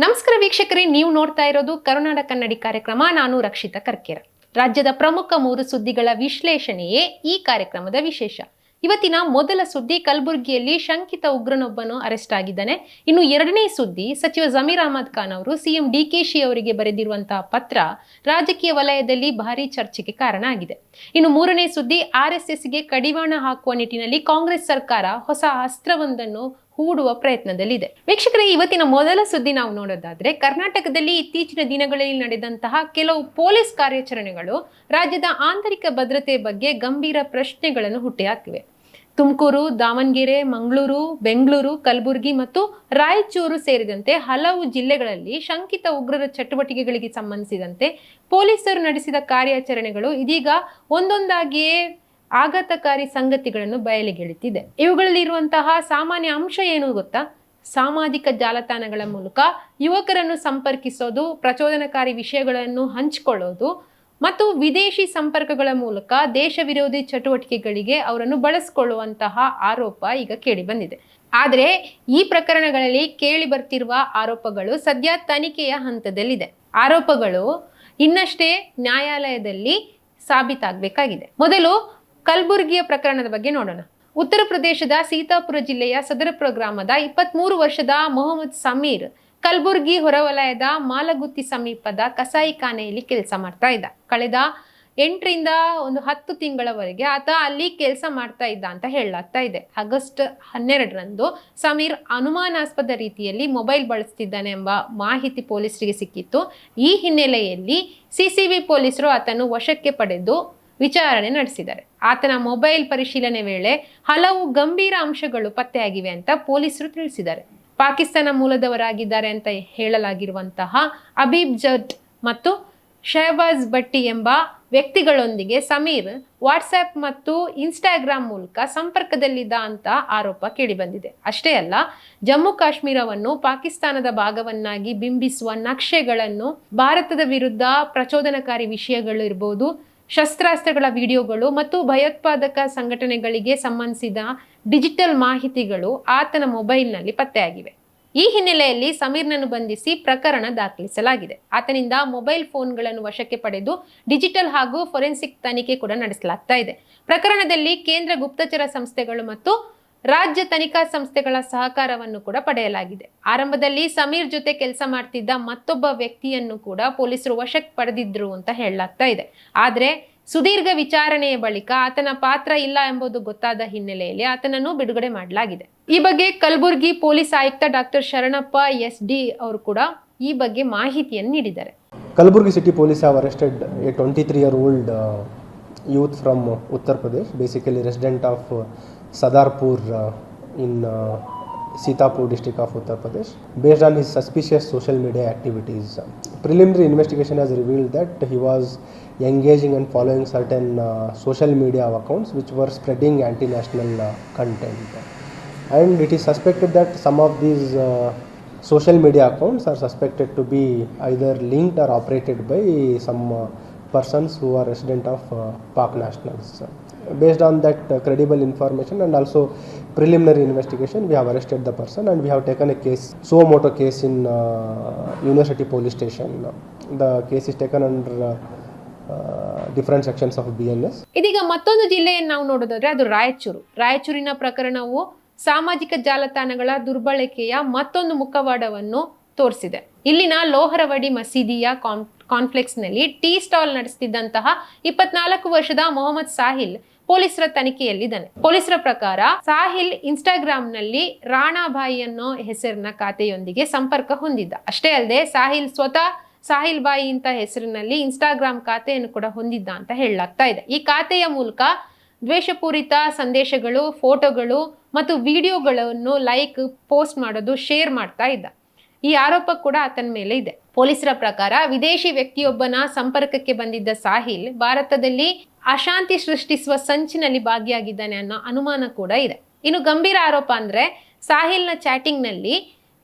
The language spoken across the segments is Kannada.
ನಮಸ್ಕಾರ ವೀಕ್ಷಕರೇ, ನೀವು ನೋಡ್ತಾ ಇರೋದು ಕರುನಾಡ ಕನ್ನಡಿ ಕಾರ್ಯಕ್ರಮ. ನಾನು ರಕ್ಷಿತಾ ಕರ್ಕೇರ. ರಾಜ್ಯದ ಪ್ರಮುಖ 3 ಸುದ್ದಿಗಳ ವಿಶ್ಲೇಷಣೆಯೇ ಈ ಕಾರ್ಯಕ್ರಮದ ವಿಶೇಷ. ಇವತ್ತಿನ ಮೊದಲ ಸುದ್ದಿ, ಕಲಬುರಗಿಯಲ್ಲಿ ಶಂಕಿತ ಉಗ್ರನೊಬ್ಬನು ಅರೆಸ್ಟ್ ಆಗಿದ್ದಾನೆ. ಇನ್ನು ಎರಡನೇ ಸುದ್ದಿ, ಸಚಿವ ಜಮೀರ್ ಅಹಮದ್ ಖಾನ್ ಅವರು ಸಿಎಂ ಡಿಕೆಶಿ ಅವರಿಗೆ ಬರೆದಿರುವಂತಹ ಪತ್ರ ರಾಜಕೀಯ ವಲಯದಲ್ಲಿ ಭಾರಿ ಚರ್ಚೆಗೆ ಕಾರಣ ಆಗಿದೆ. ಇನ್ನು ಮೂರನೇ ಸುದ್ದಿ, RSSಗೆ ಕಡಿವಾಣ ಹಾಕುವ ನಿಟ್ಟಿನಲ್ಲಿ ಕಾಂಗ್ರೆಸ್ ಸರ್ಕಾರ ಹೊಸ ಅಸ್ತ್ರವೊಂದನ್ನು ಹೂಡುವ ಪ್ರಯತ್ನದಲ್ಲಿದೆ. ವೀಕ್ಷಕರೇ, ಇವತ್ತಿನ ಮೊದಲ ಸುದ್ದಿ ನಾವು ನೋಡೋದಾದ್ರೆ, ಕರ್ನಾಟಕದಲ್ಲಿ ಇತ್ತೀಚಿನ ದಿನಗಳಲ್ಲಿ ನಡೆದಂತಹ ಕೆಲವು ಪೊಲೀಸ್ ಕಾರ್ಯಾಚರಣೆಗಳು ರಾಜ್ಯದ ಆಂತರಿಕ ಭದ್ರತೆ ಬಗ್ಗೆ ಗಂಭೀರ ಪ್ರಶ್ನೆಗಳನ್ನು ಹುಟ್ಟಿಹಾಕಿವೆ. ತುಮಕೂರು, ದಾವಣಗೆರೆ, ಮಂಗಳೂರು, ಬೆಂಗಳೂರು, ಕಲಬುರಗಿ ಮತ್ತು ರಾಯಚೂರು ಸೇರಿದಂತೆ ಹಲವು ಜಿಲ್ಲೆಗಳಲ್ಲಿ ಶಂಕಿತ ಉಗ್ರರ ಚಟುವಟಿಕೆಗಳಿಗೆ ಸಂಬಂಧಿಸಿದಂತೆ ಪೊಲೀಸರು ನಡೆಸಿದ ಕಾರ್ಯಾಚರಣೆಗಳು ಇದೀಗ ಒಂದೊಂದಾಗಿಯೇ ಆಘಾತಕಾರಿ ಸಂಗತಿಗಳನ್ನು ಬಯಲಿಗೆಳುತ್ತಿದೆ. ಇವುಗಳಲ್ಲಿರುವಂತಹ ಸಾಮಾನ್ಯ ಅಂಶ ಏನು ಗೊತ್ತಾ? ಸಾಮಾಜಿಕ ಜಾಲತಾಣಗಳ ಮೂಲಕ ಯುವಕರನ್ನು ಸಂಪರ್ಕಿಸೋದು, ಪ್ರಚೋದನಕಾರಿ ವಿಷಯಗಳನ್ನು ಹಂಚಿಕೊಳ್ಳೋದು ಮತ್ತು ವಿದೇಶಿ ಸಂಪರ್ಕಗಳ ಮೂಲಕ ದೇಶ ವಿರೋಧಿ ಚಟುವಟಿಕೆಗಳಿಗೆ ಅವರನ್ನು ಬಳಸಿಕೊಳ್ಳುವಂತಹ ಆರೋಪ ಈಗ ಕೇಳಿ ಬಂದಿದೆ. ಆದರೆ ಈ ಪ್ರಕರಣಗಳಲ್ಲಿ ಕೇಳಿ ಬರ್ತಿರುವ ಆರೋಪಗಳು ಸದ್ಯ ತನಿಖೆಯ ಹಂತದಲ್ಲಿದೆ. ಆರೋಪಗಳು ಇನ್ನಷ್ಟೇ ನ್ಯಾಯಾಲಯದಲ್ಲಿ ಸಾಬೀತಾಗಬೇಕಾಗಿದೆ. ಮೊದಲು ಕಲಬುರಗಿಯ ಪ್ರಕರಣದ ಬಗ್ಗೆ ನೋಡೋಣ. ಉತ್ತರ ಪ್ರದೇಶದ ಸೀತಾಪುರ ಜಿಲ್ಲೆಯ ಸದರಪುರ ಗ್ರಾಮದ 23 ವರ್ಷದ ಮೊಹಮ್ಮದ್ ಸಮೀರ್ ಕಲಬುರಗಿ ಹೊರವಲಯದ ಮಾಲಗುತ್ತಿ ಸಮೀಪದ ಕಸಾಯಿಖಾನೆಯಲ್ಲಿ ಕೆಲಸ ಮಾಡ್ತಾ ಇದ್ದ. ಕಳೆದ 8ರಿಂದ 10 ತಿಂಗಳವರೆಗೆ ಆತ ಅಲ್ಲಿ ಕೆಲಸ ಮಾಡ್ತಾ ಇದ್ದ ಅಂತ ಹೇಳಲಾಗ್ತಾ ಇದೆ. ಆಗಸ್ಟ್ 12ರಂದು ಸಮೀರ್ ಅನುಮಾನಾಸ್ಪದ ರೀತಿಯಲ್ಲಿ ಮೊಬೈಲ್ ಬಳಸ್ತಿದ್ದಾನೆ ಎಂಬ ಮಾಹಿತಿ ಪೊಲೀಸರಿಗೆ ಸಿಕ್ಕಿತ್ತು. ಈ ಹಿನ್ನೆಲೆಯಲ್ಲಿ ಸಿಸಿಬಿ ಪೊಲೀಸರು ಆತನು ವಶಕ್ಕೆ ಪಡೆದು ವಿಚಾರಣೆ ನಡೆಸಿದ್ದಾರೆ. ಆತನ ಮೊಬೈಲ್ ಪರಿಶೀಲನೆ ವೇಳೆ ಹಲವು ಗಂಭೀರ ಅಂಶಗಳು ಪತ್ತೆಯಾಗಿವೆ ಅಂತ ಪೊಲೀಸರು ತಿಳಿಸಿದ್ದಾರೆ. ಪಾಕಿಸ್ತಾನ ಮೂಲದವರಾಗಿದ್ದಾರೆ ಅಂತ ಹೇಳಲಾಗಿರುವಂತಹ ಅಬೀಬ್ ಜಟ್ ಮತ್ತು ಶಹಬಾಜ್ ಭಟ್ಟಿ ಎಂಬ ವ್ಯಕ್ತಿಗಳೊಂದಿಗೆ ಸಮೀರ್ ವಾಟ್ಸ್ಆ್ಯಪ್ ಮತ್ತು ಇನ್ಸ್ಟಾಗ್ರಾಮ್ ಮೂಲಕ ಸಂಪರ್ಕದಲ್ಲಿದ್ದ ಅಂತ ಆರೋಪ ಕೇಳಿಬಂದಿದೆ. ಅಷ್ಟೇ ಅಲ್ಲ, ಜಮ್ಮು ಕಾಶ್ಮೀರವನ್ನು ಪಾಕಿಸ್ತಾನದ ಭಾಗವನ್ನಾಗಿ ಬಿಂಬಿಸುವ ನಕ್ಷೆಗಳನ್ನು, ಭಾರತದ ವಿರುದ್ಧ ಪ್ರಚೋದನಕಾರಿ ವಿಷಯಗಳು ಇರಬಹುದು, ಶಸ್ತ್ರಾಸ್ತ್ರಗಳ ವಿಡಿಯೋಗಳು ಮತ್ತು ಭಯೋತ್ಪಾದಕ ಸಂಘಟನೆಗಳಿಗೆ ಸಂಬಂಧಿಸಿದ ಡಿಜಿಟಲ್ ಮಾಹಿತಿಗಳು ಆತನ ಮೊಬೈಲ್ನಲ್ಲಿ ಪತ್ತೆಯಾಗಿವೆ. ಈ ಹಿನ್ನೆಲೆಯಲ್ಲಿ ಸಮೀರ್ನನ್ನು ಬಂಧಿಸಿ ಪ್ರಕರಣ ದಾಖಲಿಸಲಾಗಿದೆ. ಆತನಿಂದ ಮೊಬೈಲ್ ಫೋನ್ಗಳನ್ನು ವಶಕ್ಕೆ ಪಡೆದು ಡಿಜಿಟಲ್ ಹಾಗೂ ಫೊರೆನ್ಸಿಕ್ ತನಿಖೆ ಕೂಡ ನಡೆಸಲಾಗ್ತಾ ಇದೆ. ಪ್ರಕರಣದಲ್ಲಿ ಕೇಂದ್ರ ಗುಪ್ತಚರ ಸಂಸ್ಥೆಗಳು ಮತ್ತು ರಾಜ್ಯ ತನಿಖಾ ಸಂಸ್ಥೆಗಳ ಸಹಕಾರವನ್ನು ಕೂಡ ಪಡೆಯಲಾಗಿದೆ. ಆರಂಭದಲ್ಲಿ ಸಮೀರ್ ಜೊತೆ ಕೆಲಸ ಮಾಡ್ತಿದ್ದ ಮತ್ತೊಬ್ಬ ವ್ಯಕ್ತಿಯನ್ನು ಕೂಡ ಪೊಲೀಸರು ವಶಕ್ಕೆ ಪಡೆದಿದ್ರು ಅಂತ ಹೇಳಲಾಗ್ತಾ ಇದೆ. ಆದರೆ ಸುದೀರ್ಘ ವಿಚಾರಣೆಯ ಬಳಿಕ ಆತನ ಪಾತ್ರ ಇಲ್ಲ ಎಂಬುದು ಗೊತ್ತಾದ ಹಿನ್ನೆಲೆಯಲ್ಲಿ ಆತನನ್ನು ಬಿಡುಗಡೆ ಮಾಡಲಾಗಿದೆ. ಈ ಬಗ್ಗೆ ಕಲಬುರಗಿ ಪೊಲೀಸ್ ಆಯುಕ್ತ ಡಾಕ್ಟರ್ ಶರಣಪ್ಪ SD ಅವರು ಕೂಡ ಈ ಬಗ್ಗೆ ಮಾಹಿತಿಯನ್ನು ನೀಡಿದ್ದಾರೆ. Kalburgi city police have arrested a 23-year-old youth from Uttar Pradesh, basically resident of Sadarpur in Sitapur district of Uttar Pradesh, based on his suspicious social media activities. Preliminary investigation has revealed that he was engaging and following certain social media accounts which were spreading anti-national content. And it is suspected that some of these social media accounts are suspected to be either linked or operated by some persons who are resident of Pak nationals. Based on that credible information and also preliminary investigation, we have arrested the person and we have taken a case, suo moto case in University Police Station. The case is taken under different sections of BNS. ಇದೀಗ ಮತ್ತೊಂದು ಜಿಲ್ಲೆಯನ್ನು ನಾವು ನೋಡೋದಾದ್ರೆ ಅದು ರಾಯಚೂರು. ರಾಯಚೂರಿನ ಪ್ರಕರಣವು ಸಾಮಾಜಿಕ ಜಾಲತಾಣಗಳ ದುರ್ಬಳಕೆಯ ಮತ್ತೊಂದು ಮುಖವಾಡವನ್ನು ತೋರಿಸಿದೆ. ಇಲ್ಲಿನ ಲೋಹರವಡಿ ಮಸೀದಿಯ ಕಾಂಪ್ಲೆಕ್ಸ್ನಲ್ಲಿ ಟೀ ಸ್ಟಾಲ್ ನಡೆಸುತ್ತಿದ್ದಂತಹ 24 ವರ್ಷದ ಮೊಹಮ್ಮದ್ ಸಾಹಿಲ್ ಪೊಲೀಸರ ತನಿಖೆಯಲ್ಲಿದ್ದಾನೆ. ಪೊಲೀಸರ ಪ್ರಕಾರ ಸಾಹಿಲ್ ಇನ್ಸ್ಟಾಗ್ರಾಮ್ನಲ್ಲಿ ರಾಣಾಬಾಯಿ ಅನ್ನೋ ಹೆಸರಿನ ಖಾತೆಯೊಂದಿಗೆ ಸಂಪರ್ಕ ಹೊಂದಿದ್ದ. ಅಷ್ಟೇ ಅಲ್ಲದೆ ಸಾಹಿಲ್ ಸ್ವತಃ ಸಾಹಿಲ್ ಬಾಯಿ ಅಂತ ಹೆಸರಿನಲ್ಲಿ ಇನ್ಸ್ಟಾಗ್ರಾಮ್ ಖಾತೆಯನ್ನು ಕೂಡ ಹೊಂದಿದ್ದ ಅಂತ ಹೇಳಲಾಗ್ತಾ ಇದೆ. ಈ ಖಾತೆಯ ಮೂಲಕ ದ್ವೇಷಪೂರಿತ ಸಂದೇಶಗಳು, ಫೋಟೋಗಳು ಮತ್ತು ವಿಡಿಯೋಗಳನ್ನು ಪೋಸ್ಟ್ ಮಾಡೋದು, ಶೇರ್ ಮಾಡ್ತಾ ಇದ್ದ. ಈ ಆರೋಪ ಕೂಡ ಆತನ ಮೇಲೆ ಇದೆ. ಪೊಲೀಸರ ಪ್ರಕಾರ ವಿದೇಶಿ ವ್ಯಕ್ತಿಯೊಬ್ಬನ ಸಂಪರ್ಕಕ್ಕೆ ಬಂದಿದ್ದ ಸಾಹಿಲ್ ಭಾರತದಲ್ಲಿ ಅಶಾಂತಿ ಸೃಷ್ಟಿಸುವ ಸಂಚಿನಲ್ಲಿ ಭಾಗಿಯಾಗಿದ್ದಾನೆ ಅನ್ನೋ ಅನುಮಾನ ಕೂಡ ಇದೆ. ಇನ್ನು ಗಂಭೀರ ಆರೋಪ ಅಂದ್ರೆ ಸಾಹಿಲ್ನ ಚಾಟಿಂಗ್ನಲ್ಲಿ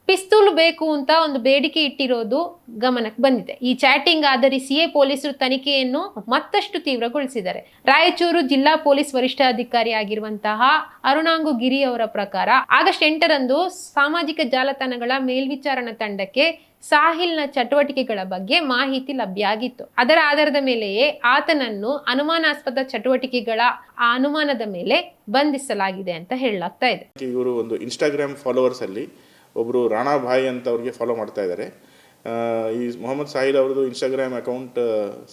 ಪಿಸ್ತೂಲು ಬೇಕು ಅಂತ ಒಂದು ಬೇಡಿಕೆ ಇಟ್ಟಿರೋದು ಗಮನಕ್ಕೆ ಬಂದಿದೆ. ಈ ಚಾಟಿಂಗ್ ಆಧರಿಸಿಯೇ ಪೊಲೀಸರು ತನಿಖೆಯನ್ನು ಮತ್ತಷ್ಟು ತೀವ್ರಗೊಳಿಸಿದ್ದಾರೆ. ರಾಯಚೂರು ಜಿಲ್ಲಾ ಪೊಲೀಸ್ ವರಿಷ್ಠಾಧಿಕಾರಿ ಆಗಿರುವಂತಹ ಅರುಣಾಂಗು ಗಿರಿ ಅವರ ಪ್ರಕಾರ ಆಗಸ್ಟ್ 8ರಂದು ಸಾಮಾಜಿಕ ಜಾಲತಾಣಗಳ ಮೇಲ್ವಿಚಾರಣಾ ತಂಡಕ್ಕೆ ಸಾಹಿಲ್ನ ಚಟುವಟಿಕೆಗಳ ಬಗ್ಗೆ ಮಾಹಿತಿ ಲಭ್ಯ ಆಗಿತ್ತು. ಅದರ ಆಧಾರದ ಮೇಲೆಯೇ ಆತನನ್ನು ಅನುಮಾನಾಸ್ಪದ ಚಟುವಟಿಕೆಗಳ ಅನುಮಾನದ ಮೇಲೆ ಬಂಧಿಸಲಾಗಿದೆ ಅಂತ ಹೇಳಲಾಗ್ತಾ ಇದೆ. ಇವರು ಒಂದು ಇನ್ಸ್ಟಾಗ್ರಾಮ್ ಫಾಲೋವರ್ಸ್ ಅಲ್ಲಿ ಒಬ್ಬರು ರಾಣಾ ಭಾಯ್ ಅಂತ ಅವ್ರಿಗೆ ಫಾಲೋ ಮಾಡ್ತಾ ಇದ್ದಾರೆ. ಈ ಮೊಹಮ್ಮದ್ ಸಾಹಿಲ್ ಅವ್ರದ್ದು ಇನ್ಸ್ಟಾಗ್ರಾಮ್ ಅಕೌಂಟ್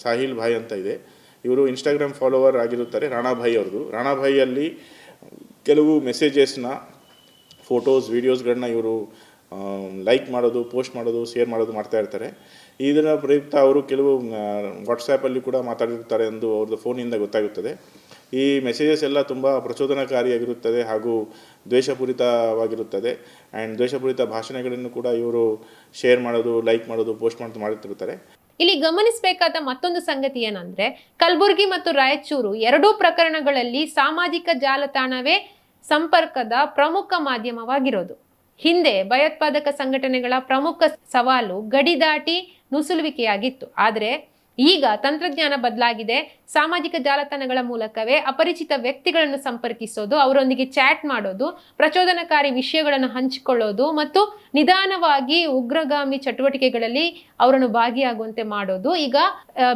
ಸಾಹಿಲ್ ಭಾಯ್ ಅಂತ ಇದೆ. ಇವರು ಇನ್ಸ್ಟಾಗ್ರಾಮ್ ಫಾಲೋವರ್ ಆಗಿರುತ್ತಾರೆ ರಾಣಾ ಭಾಯ್ ಅವ್ರದ್ದು. ರಾಣಾ ಭಾಯಲ್ಲಿ ಕೆಲವು ಮೆಸೇಜಸ್ನ, ಫೋಟೋಸ್, ವೀಡಿಯೋಸ್ಗಳನ್ನ ಇವರು ಲೈಕ್ ಮಾಡೋದು, ಪೋಸ್ಟ್ ಮಾಡೋದು, ಶೇರ್ ಮಾಡೋದು ಮಾಡ್ತಾ ಇರ್ತಾರೆ. ಇದರ ಪ್ರಯುಕ್ತ ಅವರು ಕೆಲವು ವಾಟ್ಸಾಪಲ್ಲಿ ಕೂಡ ಮಾತಾಡಿರ್ತಾರೆ ಎಂದು ಅವ್ರದ್ದು ಫೋನಿಂದ ಗೊತ್ತಾಗುತ್ತದೆ. ಈ ಮೆಸೇಜಸ್ ಎಲ್ಲ ತುಂಬ ಪ್ರಚೋದನಕಾರಿಯಾಗಿರುತ್ತದೆ ಹಾಗೂ ದ್ವೇಷಪೂರಿತವಾಗಿರುತ್ತದೆ. ಆ್ಯಂಡ್ ದ್ವೇಷಪೂರಿತ ಭಾಷಣಗಳನ್ನು ಕೂಡ ಇವರು ಶೇರ್ ಮಾಡೋದು, ಲೈಕ್ ಮಾಡೋದು, ಪೋಸ್ಟ್ ಮಾಡೋದು ಮಾಡುತ್ತಿರ್ತಾರೆ. ಇಲ್ಲಿ ಗಮನಿಸಬೇಕಾದ ಮತ್ತೊಂದು ಸಂಗತಿ ಏನಂದ್ರೆ, ಕಲಬುರಗಿ ಮತ್ತು ರಾಯಚೂರು ಎರಡೂ ಪ್ರಕರಣಗಳಲ್ಲಿ ಸಾಮಾಜಿಕ ಜಾಲತಾಣವೇ ಸಂಪರ್ಕದ ಪ್ರಮುಖ ಮಾಧ್ಯಮವಾಗಿರೋದು. ಹಿಂದೆ ಭಯೋತ್ಪಾದಕ ಸಂಘಟನೆಗಳ ಪ್ರಮುಖ ಸವಾಲು ಗಡಿ ದಾಟಿ ನುಸುಳುವಿಕೆಯಾಗಿತ್ತು. ಆದರೆ ಈಗ ತಂತ್ರಜ್ಞಾನ ಬದಲಾಗಿದೆ. ಸಾಮಾಜಿಕ ಜಾಲತಾಣಗಳ ಮೂಲಕವೇ ಅಪರಿಚಿತ ವ್ಯಕ್ತಿಗಳನ್ನು ಸಂಪರ್ಕಿಸೋದು, ಅವರೊಂದಿಗೆ ಚಾಟ್ ಮಾಡೋದು, ಪ್ರಚೋದನಕಾರಿ ವಿಷಯಗಳನ್ನು ಹಂಚಿಕೊಳ್ಳೋದು ಮತ್ತು ನಿಧಾನವಾಗಿ ಉಗ್ರಗಾಮಿ ಚಟುವಟಿಕೆಗಳಲ್ಲಿ ಅವರನ್ನು ಭಾಗಿಯಾಗುವಂತೆ ಮಾಡೋದು ಈಗ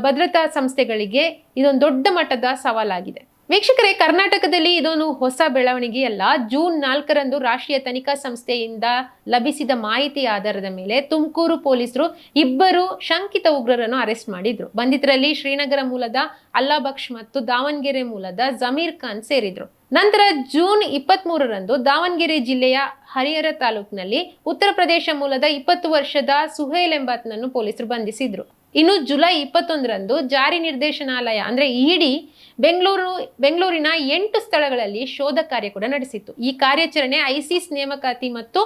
ಭದ್ರತಾ ಸಂಸ್ಥೆಗಳಿಗೆ ಇದೊಂದು ದೊಡ್ಡ ಮಟ್ಟದ ಸವಾಲಾಗಿದೆ. ವೀಕ್ಷಕರೇ, ಕರ್ನಾಟಕದಲ್ಲಿ ಇದೊಂದು ಹೊಸ ಬೆಳವಣಿಗೆಯಲ್ಲ. ಜೂನ್ 4ರಂದು ರಾಷ್ಟ್ರೀಯ ತನಿಖಾ ಸಂಸ್ಥೆಯಿಂದ ಲಭಿಸಿದ ಮಾಹಿತಿ ಆಧಾರದ ಮೇಲೆ ತುಮಕೂರು ಪೊಲೀಸರು 2 ಶಂಕಿತ ಉಗ್ರರನ್ನು ಅರೆಸ್ಟ್ ಮಾಡಿದ್ರು. ಬಂಧಿತರಲ್ಲಿ ಶ್ರೀನಗರ ಮೂಲದ ಅಲ್ಲಾ ಬಕ್ಷ್ ಮತ್ತು ದಾವಣಗೆರೆ ಮೂಲದ ಜಮೀರ್ ಖಾನ್ ಸೇರಿದ್ರು. ನಂತರ ಜೂನ್ 23ರಂದು ದಾವಣಗೆರೆ ಜಿಲ್ಲೆಯ ಹರಿಹರ ತಾಲೂಕಿನಲ್ಲಿ ಉತ್ತರ ಪ್ರದೇಶ ಮೂಲದ 20 ವರ್ಷದ ಸುಹೇಲ್ ಎಂಬಾತನನ್ನು ಪೊಲೀಸರು ಬಂಧಿಸಿದ್ರು. ಇನ್ನು ಜುಲೈ 21ರಂದು ಜಾರಿ ನಿರ್ದೇಶನಾಲಯ ಅಂದ್ರೆ ಇಡಿ ಬೆಂಗಳೂರಿನ 8 ಸ್ಥಳಗಳಲ್ಲಿ ಶೋಧ ಕಾರ್ಯ ಕೂಡ ನಡೆಸಿತ್ತು. ಈ ಕಾರ್ಯಾಚರಣೆ ಐಸಿಸ್ ನೇಮಕಾತಿ ಮತ್ತು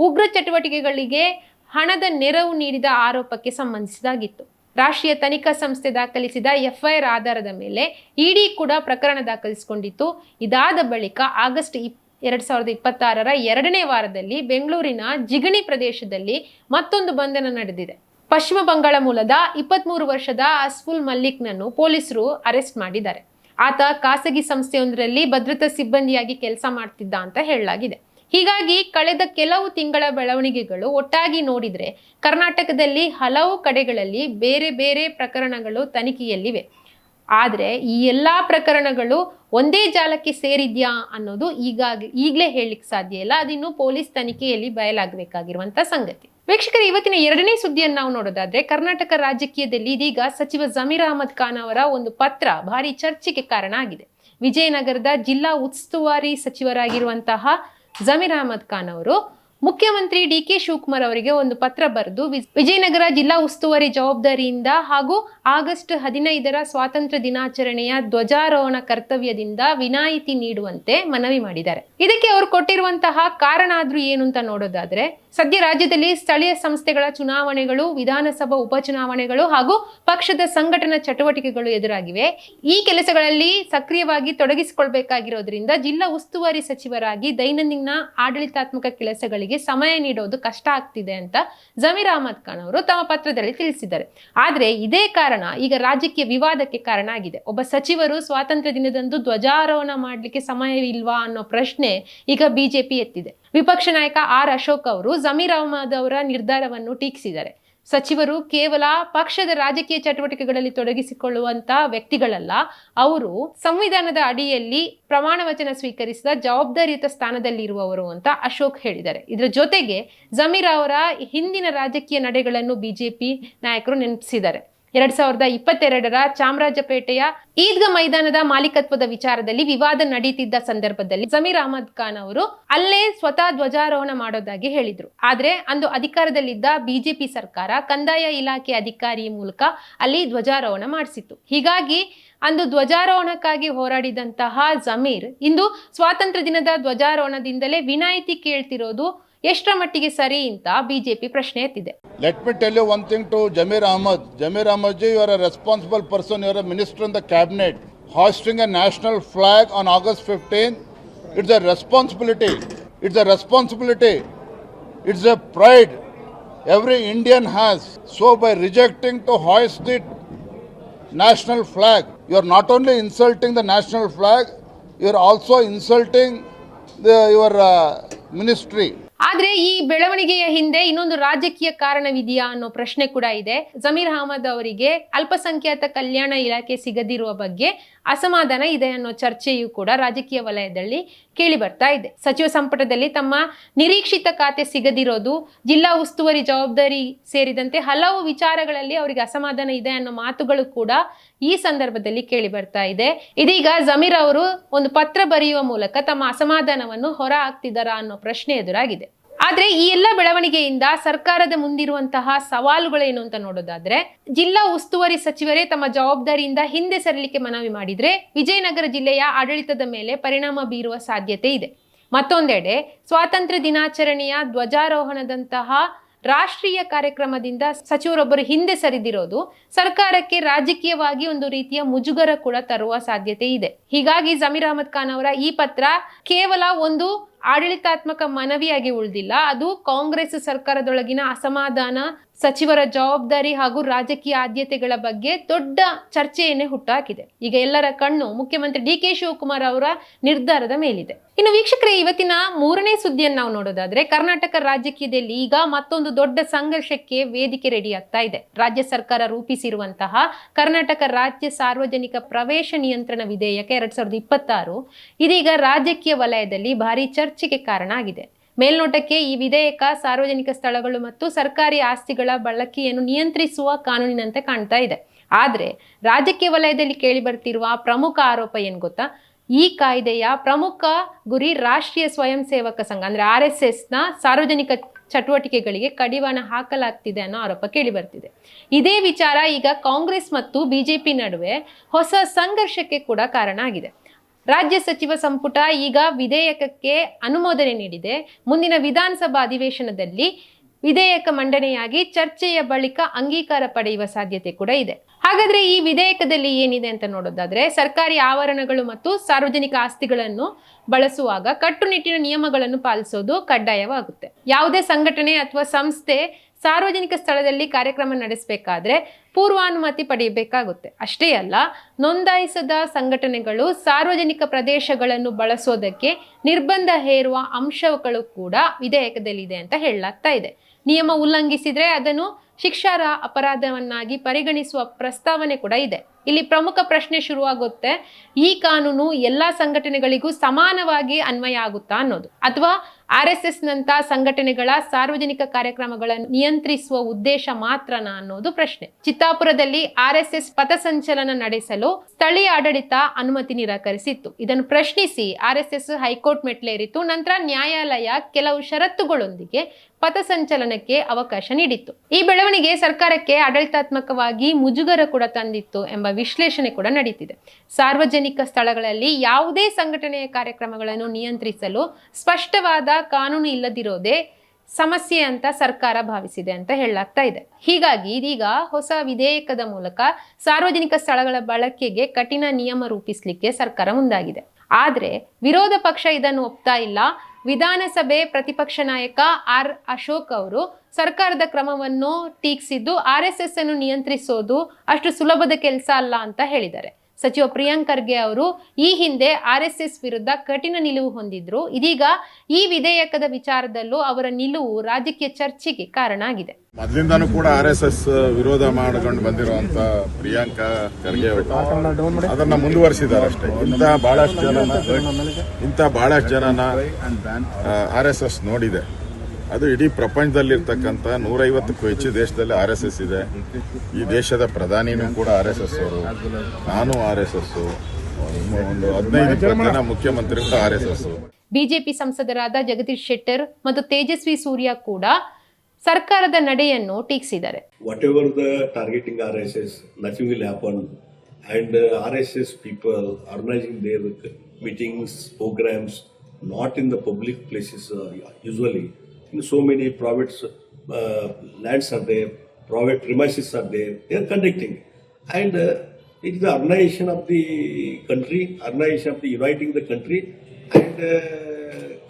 ಉಗ್ರ ಚಟುವಟಿಕೆಗಳಿಗೆ ಹಣದ ನೆರವು ನೀಡಿದ ಆರೋಪಕ್ಕೆ ಸಂಬಂಧಿಸಿದಾಗಿತ್ತು. ರಾಷ್ಟ್ರೀಯ ತನಿಖಾ ಸಂಸ್ಥೆ ದಾಖಲಿಸಿದ ಎಫ್ಐಆರ್ ಆಧಾರದ ಮೇಲೆ ಇಡಿ ಕೂಡ ಪ್ರಕರಣ ದಾಖಲಿಸಿಕೊಂಡಿತ್ತು. ಇದಾದ ಬಳಿಕ ಆಗಸ್ಟ್ 2026ರ 2ನೇ ವಾರದಲ್ಲಿ ಬೆಂಗಳೂರಿನ ಜಿಗಣಿ ಪ್ರದೇಶದಲ್ಲಿ ಮತ್ತೊಂದು ಬಂಧನ ನಡೆದಿದೆ. ಪಶ್ಚಿಮ ಬಂಗಾಳ ಮೂಲದ 23 ವರ್ಷದ ಅಸ್ಫುಲ್ ಮಲ್ಲಿಕ್ನನ್ನು ಪೊಲೀಸರು ಅರೆಸ್ಟ್ ಮಾಡಿದ್ದಾರೆ. ಆತ ಖಾಸಗಿ ಸಂಸ್ಥೆಯೊಂದರಲ್ಲಿ ಭದ್ರತಾ ಸಿಬ್ಬಂದಿಯಾಗಿ ಕೆಲಸ ಮಾಡ್ತಿದ್ದ ಅಂತ ಹೇಳಲಾಗಿದೆ. ಹೀಗಾಗಿ ಕಳೆದ ಕೆಲವು ತಿಂಗಳ ಬೆಳವಣಿಗೆಗಳು ಒಟ್ಟಾಗಿ ನೋಡಿದ್ರೆ ಕರ್ನಾಟಕದಲ್ಲಿ ಹಲವು ಕಡೆಗಳಲ್ಲಿ ಬೇರೆ ಬೇರೆ ಪ್ರಕರಣಗಳು ತನಿಖೆಯಲ್ಲಿವೆ. ಆದರೆ ಈ ಎಲ್ಲಾ ಪ್ರಕರಣಗಳು ಒಂದೇ ಜಾಲಕ್ಕೆ ಸೇರಿದ್ಯಾ ಅನ್ನೋದು ಈಗಲೇ ಹೇಳಲಿಕ್ಕೆ ಸಾಧ್ಯ ಇಲ್ಲ. ಅದಿನ್ನು ಪೊಲೀಸ್ ತನಿಖೆಯಲ್ಲಿ ಬಯಲಾಗಬೇಕಾಗಿರುವಂತ ಸಂಗತಿ. ವೀಕ್ಷಕರು, ಇವತ್ತಿನ 2ನೇ ಸುದ್ದಿಯನ್ನು ನಾವು ನೋಡೋದಾದ್ರೆ, ಕರ್ನಾಟಕ ರಾಜಕೀಯದಲ್ಲಿ ಇದೀಗ ಸಚಿವ ಜಮೀರ್ ಅಹಮದ್ ಖಾನ್ ಅವರ ಒಂದು ಪತ್ರ ಭಾರಿ ಚರ್ಚೆಗೆ ಕಾರಣ ಆಗಿದೆ. ವಿಜಯನಗರದ ಜಿಲ್ಲಾ ಉಸ್ತುವಾರಿ ಸಚಿವರಾಗಿರುವಂತಹ ಜಮೀರ್ ಅಹಮದ್ ಖಾನ್ ಅವರು ಮುಖ್ಯಮಂತ್ರಿ ಡಿ.ಕೆ. ಶಿವಕುಮಾರ್ ಅವರಿಗೆ ಒಂದು ಪತ್ರ ಬರೆದು ವಿಜಯನಗರ ಜಿಲ್ಲಾ ಉಸ್ತುವಾರಿ ಜವಾಬ್ದಾರಿಯಿಂದ ಹಾಗೂ ಆಗಸ್ಟ್ 15ರ ಸ್ವಾತಂತ್ರ್ಯ ದಿನಾಚರಣೆಯ ಧ್ವಜಾರೋಹಣ ಕರ್ತವ್ಯದಿಂದ ವಿನಾಯಿತಿ ನೀಡುವಂತೆ ಮನವಿ ಮಾಡಿದ್ದಾರೆ. ಇದಕ್ಕೆ ಅವರು ಕೊಟ್ಟಿರುವಂತಹ ಕಾರಣ ಆದ್ರೂ ಏನು ಅಂತ ನೋಡೋದಾದ್ರೆ, ಸದ್ಯ ರಾಜ್ಯದಲ್ಲಿ ಸ್ಥಳೀಯ ಸಂಸ್ಥೆಗಳ ಚುನಾವಣೆಗಳು, ವಿಧಾನಸಭಾ ಉಪಚುನಾವಣೆಗಳು ಹಾಗೂ ಪಕ್ಷದ ಸಂಘಟನಾ ಚಟುವಟಿಕೆಗಳು ಎದುರಾಗಿವೆ. ಈ ಕೆಲಸಗಳಲ್ಲಿ ಸಕ್ರಿಯವಾಗಿ ತೊಡಗಿಸಿಕೊಳ್ಬೇಕಾಗಿರೋದ್ರಿಂದ ಜಿಲ್ಲಾ ಉಸ್ತುವಾರಿ ಸಚಿವರಾಗಿ ದೈನಂದಿನ ಆಡಳಿತಾತ್ಮಕ ಕೆಲಸಗಳಿಗೆ ಸಮಯ ನೀಡೋದು ಕಷ್ಟ ಆಗ್ತಿದೆ ಅಂತ ಜಮೀರ್ ಅಹಮದ್ ಖಾನ್ ಅವರು ತಮ್ಮ ಪತ್ರದಲ್ಲಿ ತಿಳಿಸಿದ್ದಾರೆ. ಆದ್ರೆ ಇದೇ ಕಾರಣ ಈಗ ರಾಜಕೀಯ ವಿವಾದಕ್ಕೆ ಕಾರಣ ಆಗಿದೆ. ಒಬ್ಬ ಸಚಿವರು ಸ್ವಾತಂತ್ರ್ಯ ದಿನದಂದು ಧ್ವಜಾರೋಹಣ ಮಾಡ್ಲಿಕ್ಕೆ ಸಮಯವಿಲ್ವಾ ಅನ್ನೋ ಪ್ರಶ್ನೆ ಈಗ ಬಿಜೆಪಿ ಎತ್ತಿದೆ. ವಿಪಕ್ಷ ನಾಯಕ ಆರ್ ಅಶೋಕ್ ಅವರು ಜಮೀರ್ ಅಹಮದ್ ಅವರ ನಿರ್ಧಾರವನ್ನು ಟೀಕಿಸಿದ್ದಾರೆ. ಸಚಿವರು ಕೇವಲ ಪಕ್ಷದ ರಾಜಕೀಯ ಚಟುವಟಿಕೆಗಳಲ್ಲಿ ತೊಡಗಿಸಿಕೊಳ್ಳುವಂತ ವ್ಯಕ್ತಿಗಳಲ್ಲ, ಅವರು ಸಂವಿಧಾನದ ಅಡಿಯಲ್ಲಿ ಪ್ರಮಾಣ ವಚನ ಸ್ವೀಕರಿಸಿದ ಜವಾಬ್ದಾರಿಯುತ ಸ್ಥಾನದಲ್ಲಿರುವವರು ಅಂತ ಅಶೋಕ್ ಹೇಳಿದ್ದಾರೆ. ಇದರ ಜೊತೆಗೆ ಜಮೀರ್ ಅವರ ಹಿಂದಿನ ರಾಜಕೀಯ ನಡೆಗಳನ್ನು ಬಿಜೆಪಿ ನಾಯಕರು ನೆನಪಿಸಿದ್ದಾರೆ. 2022ರ ಚಾಮರಾಜಪೇಟೆಯ ಈದ್ಗಾ ಮೈದಾನದ ಮಾಲೀಕತ್ವದ ವಿಚಾರದಲ್ಲಿ ವಿವಾದ ನಡೀತಿದ್ದ ಸಂದರ್ಭದಲ್ಲಿ ಜಮೀರ್ ಅಹಮದ್ ಖಾನ್ ಅವರು ಅಲ್ಲೇ ಸ್ವತಃ ಧ್ವಜಾರೋಹಣ ಮಾಡೋದಾಗಿ ಹೇಳಿದ್ರು. ಆದ್ರೆ ಅಂದು ಅಧಿಕಾರದಲ್ಲಿದ್ದ ಬಿಜೆಪಿ ಸರ್ಕಾರ ಕಂದಾಯ ಇಲಾಖೆ ಅಧಿಕಾರಿ ಮೂಲಕ ಅಲ್ಲಿ ಧ್ವಜಾರೋಹಣ ಮಾಡಿಸಿತ್ತು. ಹೀಗಾಗಿ ಅಂದು ಧ್ವಜಾರೋಹಣಕ್ಕಾಗಿ ಹೋರಾಡಿದಂತಹ ಜಮೀರ್ ಇಂದು ಸ್ವಾತಂತ್ರ್ಯ ದಿನದ ಧ್ವಜಾರೋಹಣದಿಂದಲೇ ವಿನಾಯಿತಿ ಕೇಳ್ತಿರೋದು ಎಷ್ಟರ ಮಟ್ಟಿಗೆ ಸರಿ ಅಂತ ಬಿಜೆಪಿ ಪ್ರಶ್ನೆ ಎತ್ತಿದೆ. Let me tell you one thing to Jamir Ahmad. Jamir Ahmad ji, you are a responsible person. You are a minister in the cabinet. Hoisting a national flag on August 15, it's a responsibility. It's a responsibility. It's a pride every Indian has. So by rejecting to hoist the national flag, you are not only insulting the national flag, you are also insulting your ministry. ಆದ್ರೆ ಈ ಬೆಳವಣಿಗೆಯ ಹಿಂದೆ ಇನ್ನೊಂದು ರಾಜಕೀಯ ಕಾರಣವಿದೆಯಾ ಅನ್ನೋ ಪ್ರಶ್ನೆ ಕೂಡ ಇದೆ. ಜಮೀರ್ ಅಹಮದ್ ಅವರಿಗೆ ಅಲ್ಪಸಂಖ್ಯಾತ ಕಲ್ಯಾಣ ಇಲಾಖೆ ಸಿಗದಿರುವ ಬಗ್ಗೆ ಅಸಮಾಧಾನ ಇದೆ ಅನ್ನೋ ಚರ್ಚೆಯೂ ಕೂಡ ರಾಜಕೀಯ ವಲಯದಲ್ಲಿ ಕೇಳಿ ಬರ್ತಾ ಇದೆ. ಸಚಿವ ಸಂಪುಟದಲ್ಲಿ ತಮ್ಮ ನಿರೀಕ್ಷಿತ ಖಾತೆ ಸಿಗದಿರೋದು, ಜಿಲ್ಲಾ ಉಸ್ತುವಾರಿ ಜವಾಬ್ದಾರಿ ಸೇರಿದಂತೆ ಹಲವು ವಿಚಾರಗಳಲ್ಲಿ ಅವರಿಗೆ ಅಸಮಾಧಾನ ಇದೆ ಅನ್ನೋ ಮಾತುಗಳು ಕೂಡ ಈ ಸಂದರ್ಭದಲ್ಲಿ ಕೇಳಿ ಬರ್ತಾ ಇದೆ. ಇದೀಗ ಜಮೀರ್ ಅವರು ಒಂದು ಪತ್ರ ಬರೆಯುವ ಮೂಲಕ ತಮ್ಮ ಅಸಮಾಧಾನವನ್ನು ಹೊರ ಹಾಕ್ತಿದ್ದಾರಾ ಅನ್ನೋ ಪ್ರಶ್ನೆ ಎದುರಾಗಿದೆ. ಆದ್ರೆ ಈ ಎಲ್ಲ ಬೆಳವಣಿಗೆಯಿಂದ ಸರ್ಕಾರದ ಮುಂದಿರುವಂತಹ ಸವಾಲುಗಳೇನು ಅಂತ ನೋಡೋದಾದ್ರೆ, ಜಿಲ್ಲಾ ಉಸ್ತುವಾರಿ ಸಚಿವರೇ ತಮ್ಮ ಜವಾಬ್ದಾರಿಯಿಂದ ಹಿಂದೆ ಸರಿಲಿಕ್ಕೆ ಮನವಿ ಮಾಡಿದ್ರೆ ವಿಜಯನಗರ ಜಿಲ್ಲೆಯ ಆಡಳಿತದ ಮೇಲೆ ಪರಿಣಾಮ ಬೀರುವ ಸಾಧ್ಯತೆ ಇದೆ. ಮತ್ತೊಂದೆಡೆ ಸ್ವಾತಂತ್ರ್ಯ ದಿನಾಚರಣೆಯ ಧ್ವಜಾರೋಹಣದಂತಹ ರಾಷ್ಟ್ರೀಯ ಕಾರ್ಯಕ್ರಮದಿಂದ ಸಚಿವರೊಬ್ಬರು ಹಿಂದೆ ಸರಿದಿರೋದು ಸರ್ಕಾರಕ್ಕೆ ರಾಜಕೀಯವಾಗಿ ಒಂದು ರೀತಿಯ ಮುಜುಗರ ಕೂಡ ತರುವ ಸಾಧ್ಯತೆ ಇದೆ. ಹೀಗಾಗಿ ಜಮೀರ್ ಅಹಮದ್ ಖಾನ್ ಅವರ ಈ ಪತ್ರ ಕೇವಲ ಒಂದು ಆಡಳಿತಾತ್ಮಕ ಮನವಿಯಾಗಿ ಉಳಿದಿಲ್ಲ, ಅದು ಕಾಂಗ್ರೆಸ್ ಸರ್ಕಾರದೊಳಗಿನ ಅಸಮಾಧಾನ, ಸಚಿವರ ಜವಾಬ್ದಾರಿ ಹಾಗೂ ರಾಜಕೀಯ ಆದ್ಯತೆಗಳ ಬಗ್ಗೆ ದೊಡ್ಡ ಚರ್ಚೆಯನ್ನೇ ಹುಟ್ಟುಹಾಕಿದೆ. ಈಗ ಎಲ್ಲರ ಕಣ್ಣು ಮುಖ್ಯಮಂತ್ರಿ ಡಿ.ಕೆ. ಶಿವಕುಮಾರ್ ಅವರ ನಿರ್ಧಾರದ ಮೇಲಿದೆ. ಇನ್ನು ವೀಕ್ಷಕರೇ, ಇವತ್ತಿನ ಮೂರನೇ ಸುದ್ದಿಯನ್ನು ನಾವು ನೋಡೋದಾದ್ರೆ, ಕರ್ನಾಟಕ ರಾಜಕೀಯದಲ್ಲಿ ಈಗ ಮತ್ತೊಂದು ದೊಡ್ಡ ಸಂಘರ್ಷಕ್ಕೆ ವೇದಿಕೆ ರೆಡಿ ಆಗ್ತಾ ಇದೆ. ರಾಜ್ಯ ಸರ್ಕಾರ ರೂಪಿಸಿರುವಂತಹ ಕರ್ನಾಟಕ ರಾಜ್ಯ ಸಾರ್ವಜನಿಕ ಪ್ರವೇಶ ನಿಯಂತ್ರಣ ವಿಧೇಯಕ 2026 ಇದೀಗ ರಾಜಕೀಯ ವಲಯದಲ್ಲಿ ಭಾರಿ ಚರ್ಚೆಗೆ ಕಾರಣ ಆಗಿದೆ. ಮೇಲ್ನೋಟಕ್ಕೆ ಈ ವಿಧೇಯಕ ಸಾರ್ವಜನಿಕ ಸ್ಥಳಗಳು ಮತ್ತು ಸರ್ಕಾರಿ ಆಸ್ತಿಗಳ ಬಳಕೆಯನ್ನು ನಿಯಂತ್ರಿಸುವ ಕಾನೂನಿನಂತೆ ಕಾಣ್ತಾ ಇದೆ. ಆದ್ರೆ ರಾಜಕೀಯ ವಲಯದಲ್ಲಿ ಕೇಳಿ ಬರ್ತಿರುವ ಪ್ರಮುಖ ಆರೋಪ ಏನ್ ಗೊತ್ತಾ? ಈ ಕಾಯ್ದೆಯ ಪ್ರಮುಖ ಗುರಿ ರಾಷ್ಟ್ರೀಯ ಸ್ವಯಂ ಸೇವಕ ಸಂಘ ಅಂದ್ರೆ RSS ನ ಸಾರ್ವಜನಿಕ ಚಟುವಟಿಕೆಗಳಿಗೆ ಕಡಿವಾಣ ಹಾಕಲಾಗ್ತಿದೆ ಅನ್ನೋ ಆರೋಪ ಕೇಳಿ ಬರ್ತಿದೆ. ಇದೇ ವಿಚಾರ ಈಗ ಕಾಂಗ್ರೆಸ್ ಮತ್ತು ಬಿಜೆಪಿ ನಡುವೆ ಹೊಸ ಸಂಘರ್ಷಕ್ಕೆ ಕೂಡ ಕಾರಣ ಆಗಿದೆ. ರಾಜ್ಯ ಸಚಿವ ಸಂಪುಟ ಈಗ ವಿಧೇಯಕಕ್ಕೆ ಅನುಮೋದನೆ ನೀಡಿದೆ. ಮುಂದಿನ ವಿಧಾನಸಭಾ ಅಧಿವೇಶನದಲ್ಲಿ ವಿಧೇಯಕ ಮಂಡನೆಯಾಗಿ ಚರ್ಚೆಯ ಬಳಿಕ ಅಂಗೀಕಾರ ಪಡೆಯುವ ಸಾಧ್ಯತೆ ಕೂಡ ಇದೆ. ಹಾಗಾದ್ರೆ ಈ ವಿಧೇಯಕದಲ್ಲಿ ಏನಿದೆ ಅಂತ ನೋಡೋದಾದ್ರೆ, ಸರ್ಕಾರಿ ಆವರಣಗಳು ಮತ್ತು ಸಾರ್ವಜನಿಕ ಆಸ್ತಿಗಳನ್ನು ಬಳಸುವಾಗ ಕಟ್ಟುನಿಟ್ಟಿನ ನಿಯಮಗಳನ್ನು ಪಾಲಿಸೋದು ಕಡ್ಡಾಯವಾಗುತ್ತೆ. ಯಾವುದೇ ಸಂಘಟನೆ ಅಥವಾ ಸಂಸ್ಥೆ ಸಾರ್ವಜನಿಕ ಸ್ಥಳದಲ್ಲಿ ಕಾರ್ಯಕ್ರಮ ನಡೆಸಬೇಕಾದ್ರೆ ಪೂರ್ವಾನುಮತಿ ಪಡೆಯಬೇಕಾಗುತ್ತೆ. ಅಷ್ಟೇ ಅಲ್ಲ, ನೋಂದಾಯಿಸದ ಸಂಘಟನೆಗಳು ಸಾರ್ವಜನಿಕ ಪ್ರದೇಶಗಳನ್ನು ಬಳಸೋದಕ್ಕೆ ನಿರ್ಬಂಧ ಹೇರುವ ಅಂಶಗಳು ಕೂಡ ವಿಧೇಯಕದಲ್ಲಿದೆ ಅಂತ ಹೇಳಲಾಗ್ತಾ ಇದೆ. ನಿಯಮ ಉಲ್ಲಂಘಿಸಿದ್ರೆ ಅದನ್ನು ಶಿಕ್ಷಾರ್ಹ ಅಪರಾಧವನ್ನಾಗಿ ಪರಿಗಣಿಸುವ ಪ್ರಸ್ತಾವನೆ ಕೂಡ ಇದೆ. ಇಲ್ಲಿ ಪ್ರಮುಖ ಪ್ರಶ್ನೆ ಶುರುವಾಗುತ್ತೆ, ಈ ಕಾನೂನು ಎಲ್ಲಾ ಸಂಘಟನೆಗಳಿಗೂ ಸಮಾನವಾಗಿ ಅನ್ವಯ ಆಗುತ್ತಾ ಅನ್ನೋದು, ಅಥವಾ RSS ನಂತ ಸಂಘಟನೆಗಳ ಸಾರ್ವಜನಿಕ ಕಾರ್ಯಕ್ರಮಗಳನ್ನು ನಿಯಂತ್ರಿಸುವ ಉದ್ದೇಶ ಮಾತ್ರನಾ ಅನ್ನೋದು ಪ್ರಶ್ನೆ. ಚಿತ್ತಾಪುರದಲ್ಲಿ RSS ಪಥಸಂಚಲನ ನಡೆಸಲು ಸ್ಥಳೀಯ ಆಡಳಿತ ಅನುಮತಿ ನಿರಾಕರಿಸಿತ್ತು. ಇದನ್ನು ಪ್ರಶ್ನಿಸಿ RSS ಹೈಕೋರ್ಟ್ ಮೆಟ್ಲೇರಿತು. ನಂತರ ನ್ಯಾಯಾಲಯ ಕೆಲವು ಷರತ್ತುಗಳೊಂದಿಗೆ ಪಥಸಂಚಲನಕ್ಕೆ ಅವಕಾಶ ನೀಡಿತ್ತು. ಈ ಬೆಳವಣಿಗೆ ಸರ್ಕಾರಕ್ಕೆ ಆಡಳಿತಾತ್ಮಕವಾಗಿ ಮುಜುಗರ ಕೂಡ ತಂದಿತ್ತು ಎಂಬ ವಿಶ್ಲೇಷಣೆ ಕೂಡ ನಡೀತಿದೆ. ಸಾರ್ವಜನಿಕ ಸ್ಥಳಗಳಲ್ಲಿ ಯಾವುದೇ ಸಂಘಟನೆಯ ಕಾರ್ಯಕ್ರಮಗಳನ್ನು ನಿಯಂತ್ರಿಸಲು ಸ್ಪಷ್ಟವಾದ ಕಾನೂನು ಇಲ್ಲದಿರೋದೇ ಸಮಸ್ಯೆ ಅಂತ ಸರ್ಕಾರ ಭಾವಿಸಿದೆ ಅಂತ ಹೇಳಲಾಗ್ತಾ ಇದೆ. ಹೀಗಾಗಿ ಇದೀಗ ಹೊಸ ವಿಧೇಯಕದ ಮೂಲಕ ಸಾರ್ವಜನಿಕ ಸ್ಥಳಗಳ ಬಳಕೆಗೆ ಕಠಿಣ ನಿಯಮ ರೂಪಿಸಲಿಕ್ಕೆ ಸರ್ಕಾರ ಮುಂದಾಗಿದೆ. ಆದ್ರೆ ವಿರೋಧ ಪಕ್ಷ ಇದನ್ನು ಒಪ್ತಾ ಇಲ್ಲ. ವಿಧಾನಸಭೆ ಪ್ರತಿಪಕ್ಷ ನಾಯಕ ಆರ್ ಅಶೋಕ್ ಅವರು ಸರ್ಕಾರದ ಕ್ರಮವನ್ನು ಟೀಕಿಸಿದ್ದು RSS ಅನ್ನು ನಿಯಂತ್ರಿಸೋದು ಅಷ್ಟು ಸುಲಭದ ಕೆಲಸ ಅಲ್ಲ ಅಂತ ಹೇಳಿದ್ದಾರೆ. ಸಚಿವ ಪ್ರಿಯಾಂಕ್ ಖರ್ಗೆ ಅವರು ಈ ಹಿಂದೆ RSS ವಿರುದ್ಧ ಕಠಿಣ ನಿಲುವು ಹೊಂದಿದ್ರು. ಇದೀಗ ಈ ವಿಧೇಯಕದ ವಿಚಾರದಲ್ಲೂ ಅವರ ನಿಲುವು ರಾಜಕೀಯ ಚರ್ಚೆಗೆ ಕಾರಣ ಆಗಿದೆ. ಮೊದಲಿಂದಾನು ಕೂಡ RSS ವಿರೋಧ ಮಾಡಿಕೊಂಡು ಬಂದಿರುವಂತ ಪ್ರಿಯಾಂಕ ಖರ್ಗೆ ಅದನ್ನ ಮುಂದುವರಿಸಿದ್ದಾರೆ ಅಷ್ಟೇ. ಇಂಥ ಬಹಳಷ್ಟು ಜನನ RSS ನೋಡಿದೆ. ಅದು ಇಡೀ ಪ್ರಪಂಚದಲ್ಲಿರ್ತಕ್ಕಂಥ 150ಕ್ಕೂ ಹೆಚ್ಚು ದೇಶದಲ್ಲಿ RSS ಇದೆ. ಈ ದೇಶದ ಪ್ರಧಾನಿನೂ ಕೂಡ RSS ಅವರು, ನಾನು RSS, ಒಂದು 15-20 ಜನ ಮುಖ್ಯಮಂತ್ರಿಗಳು RSS. ಬಿಜೆಪಿ ಸಂಸದರಾದ ಜಗದೀಶ್ ಶೆಟ್ಟರ್ ಮತ್ತು ತೇಜಸ್ವಿ ಸೂರ್ಯ ಕೂಡ ಸರ್ಕಾರದ ನಡೆಯನ್ನು ಟೀಕಿಸಿದ್ದಾರೆ. What ever the targeting RSS, nothing will happen. And RSS people organizing their meetings, programs, not in the public places usually. In so many private lands are there, private premises are there, they are conducting. And it is the organization of the country, organization of the uniting the country, and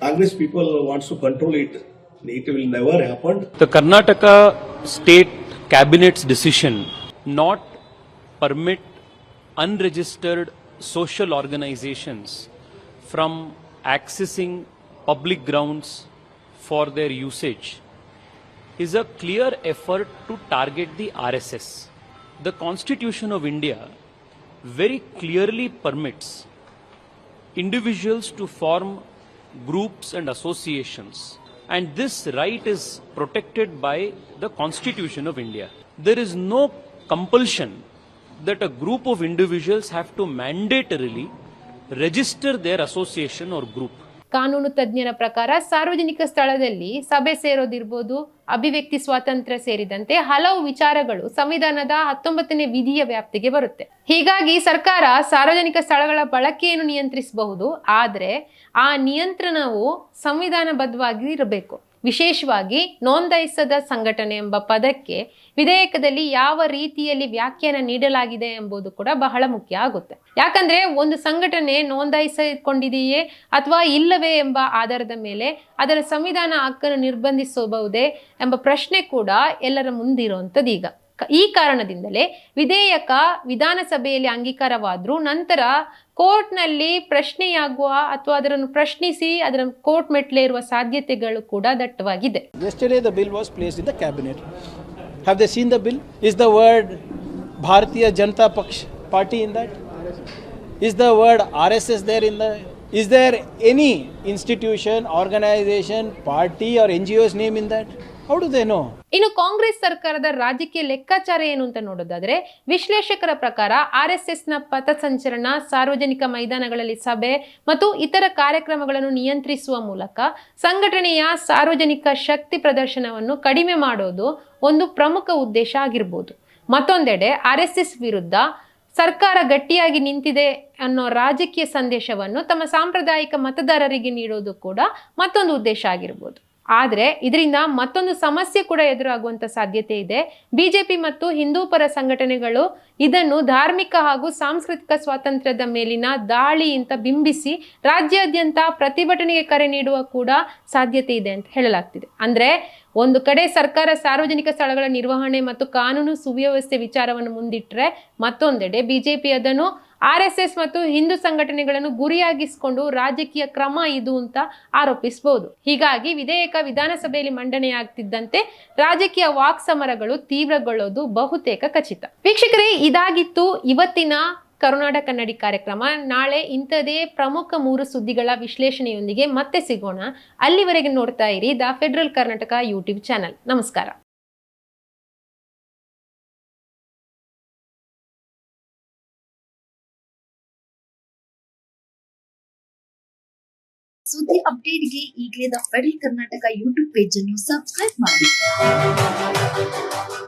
Congress people wants to control it. It will never happen. The Karnataka State Cabinet's decision not permit unregistered social organizations from accessing public grounds for their usage is a clear effort to target the RSS. The Constitution of India very clearly permits individuals to form groups and associations, and this right is protected by the Constitution of India. There is no compulsion that a group of individuals have to mandatorily register their association or group. ಕಾನೂನು ತಜ್ಞರ ಪ್ರಕಾರ ಸಾರ್ವಜನಿಕ ಸ್ಥಳದಲ್ಲಿ ಸಭೆ ಸೇರೋದಿರ್ಬೋದು, ಅಭಿವ್ಯಕ್ತಿ ಸ್ವಾತಂತ್ರ್ಯ ಸೇರಿದಂತೆ ಹಲವು ವಿಚಾರಗಳು ಸಂವಿಧಾನದ 19ನೇ ವಿಧಿಯ ವ್ಯಾಪ್ತಿಗೆ ಬರುತ್ತೆ. ಹೀಗಾಗಿ ಸರ್ಕಾರ ಸಾರ್ವಜನಿಕ ಸ್ಥಳಗಳ ಬಳಕೆಯನ್ನು ನಿಯಂತ್ರಿಸಬಹುದು, ಆದರೆ ಆ ನಿಯಂತ್ರಣವು ಸಂವಿಧಾನಬದ್ಧವಾಗಿ ಇರಬೇಕು. ವಿಶೇಷವಾಗಿ ನೋಂದಾಯಿಸದ ಸಂಘಟನೆ ಎಂಬ ಪದಕ್ಕೆ ವಿಧೇಯಕದಲ್ಲಿ ಯಾವ ರೀತಿಯಲ್ಲಿ ವ್ಯಾಖ್ಯಾನ ನೀಡಲಾಗಿದೆ ಎಂಬುದು ಕೂಡ ಬಹಳ ಮುಖ್ಯ ಆಗುತ್ತೆ. ಯಾಕಂದ್ರೆ ಒಂದು ಸಂಘಟನೆ ನೋಂದಾಯಿಸಿಕೊಂಡಿದೆಯೇ ಅಥವಾ ಇಲ್ಲವೇ ಎಂಬ ಆಧಾರದ ಮೇಲೆ ಅದರ ಸಂವಿಧಾನ ಹಕ್ಕನ್ನು ನಿರ್ಬಂಧಿಸಬಹುದೇ ಎಂಬ ಪ್ರಶ್ನೆ ಕೂಡ ಎಲ್ಲರ ಮುಂದಿರುವಂಥದ್ದು. ಈ ಕಾರಣದಿಂದಲೇ ವಿಧೇಯಕ ವಿಧಾನಸಭೆಯಲ್ಲಿ ಅಂಗೀಕಾರವಾದರೂ ನಂತರ ಕೋರ್ಟ್ನಲ್ಲಿ ಪ್ರಶ್ನೆಯಾಗುವ ಅಥವಾ ಅದನ್ನು ಪ್ರಶ್ನಿಸಿ ಅದರ ಕೋರ್ಟ್ ಮೆಟ್ಲೇರುವ ಸಾಧ್ಯತೆಗಳು ಕೂಡ ದಟ್ಟವಾಗಿದೆ. Yesterday the bill was placed in the cabinet. Have they seen the bill? Is the word Bharatiya Janata Party in that? Is the word RSS there in the? Is there any institution, organization, party or NGO's name in that? How do they know? ಇನ್ನು ಕಾಂಗ್ರೆಸ್ ಸರ್ಕಾರದ ರಾಜಕೀಯ ಲೆಕ್ಕಾಚಾರ ಏನು ಅಂತ ನೋಡೋದಾದ್ರೆ, ವಿಶ್ಲೇಷಕರ ಪ್ರಕಾರ RSSನ ಪಥಸಂಚಲನ, ಸಾರ್ವಜನಿಕ ಮೈದಾನಗಳಲ್ಲಿ ಸಭೆ ಮತ್ತು ಇತರ ಕಾರ್ಯಕ್ರಮಗಳನ್ನು ನಿಯಂತ್ರಿಸುವ ಮೂಲಕ ಸಂಘಟನೆಯ ಸಾರ್ವಜನಿಕ ಶಕ್ತಿ ಪ್ರದರ್ಶನವನ್ನು ಕಡಿಮೆ ಮಾಡೋದು ಒಂದು ಪ್ರಮುಖ ಉದ್ದೇಶ ಆಗಿರ್ಬೋದು. ಮತ್ತೊಂದೆಡೆ RSS ವಿರುದ್ಧ ಸರ್ಕಾರ ಗಟ್ಟಿಯಾಗಿ ನಿಂತಿದೆ ಅನ್ನೋ ರಾಜಕೀಯ ಸಂದೇಶವನ್ನು ತಮ್ಮ ಸಾಂಪ್ರದಾಯಿಕ ಮತದಾರರಿಗೆ ನೀಡೋದು ಕೂಡ ಮತ್ತೊಂದು ಉದ್ದೇಶ ಆಗಿರ್ಬೋದು. ಆದರೆ ಇದರಿಂದ ಮತ್ತೊಂದು ಸಮಸ್ಯೆ ಕೂಡ ಎದುರಾಗುವಂಥ ಸಾಧ್ಯತೆ ಇದೆ. ಬಿಜೆಪಿ ಮತ್ತು ಹಿಂದೂ ಪರ ಸಂಘಟನೆಗಳು ಇದನ್ನು ಧಾರ್ಮಿಕ ಹಾಗೂ ಸಾಂಸ್ಕೃತಿಕ ಸ್ವಾತಂತ್ರ್ಯದ ಮೇಲಿನ ದಾಳಿ ಅಂತ ಬಿಂಬಿಸಿ ರಾಜ್ಯಾದ್ಯಂತ ಪ್ರತಿಭಟನೆಗೆ ಕರೆ ನೀಡುವ ಕೂಡ ಸಾಧ್ಯತೆ ಇದೆ ಅಂತ ಹೇಳಲಾಗ್ತಿದೆ. ಅಂದರೆ ಒಂದು ಕಡೆ ಸರ್ಕಾರ ಸಾರ್ವಜನಿಕ ಸ್ಥಳಗಳ ನಿರ್ವಹಣೆ ಮತ್ತು ಕಾನೂನು ಸುವ್ಯವಸ್ಥೆ ವಿಚಾರವನ್ನು ಮುಂದಿಟ್ಟರೆ, ಮತ್ತೊಂದೆಡೆ ಬಿಜೆಪಿ ಅದನ್ನು RSS ಮತ್ತು ಹಿಂದೂ ಸಂಘಟನೆಗಳನ್ನು ಗುರಿಯಾಗಿಸಿಕೊಂಡು ರಾಜಕೀಯ ಕ್ರಮ ಇದು ಅಂತ ಆರೋಪಿಸಬಹುದು. ಹೀಗಾಗಿ ವಿಧೇಯಕ ವಿಧಾನಸಭೆಯಲ್ಲಿ ಮಂಡನೆಯಾಗ್ತಿದ್ದಂತೆ ರಾಜಕೀಯ ವಾಕ್ ಸಮರಗಳು ತೀವ್ರಗೊಳ್ಳೋದು ಬಹುತೇಕ ಖಚಿತ. ವೀಕ್ಷಕರೇ, ಇದಾಗಿತ್ತು ಇವತ್ತಿನ ಕರುನಾಡ ಕನ್ನಡಿ ಕಾರ್ಯಕ್ರಮ. ನಾಳೆ ಇಂಥದೇ ಪ್ರಮುಖ 3 ಸುದ್ದಿಗಳ ವಿಶ್ಲೇಷಣೆಯೊಂದಿಗೆ ಮತ್ತೆ ಸಿಗೋಣ. ಅಲ್ಲಿವರೆಗೆ ನೋಡ್ತಾ ಇರಿ the federal Karnataka YouTube channel. ನಮಸ್ಕಾರ. ಸುದ್ದಿ ಅಪ್ಡೇಟ್ಗೆ ಈಗಲೇ the federal Karnataka YouTube page ಅನ್ನು ಸಬ್ಸ್ಕ್ರೈಬ್ ಮಾಡಿ.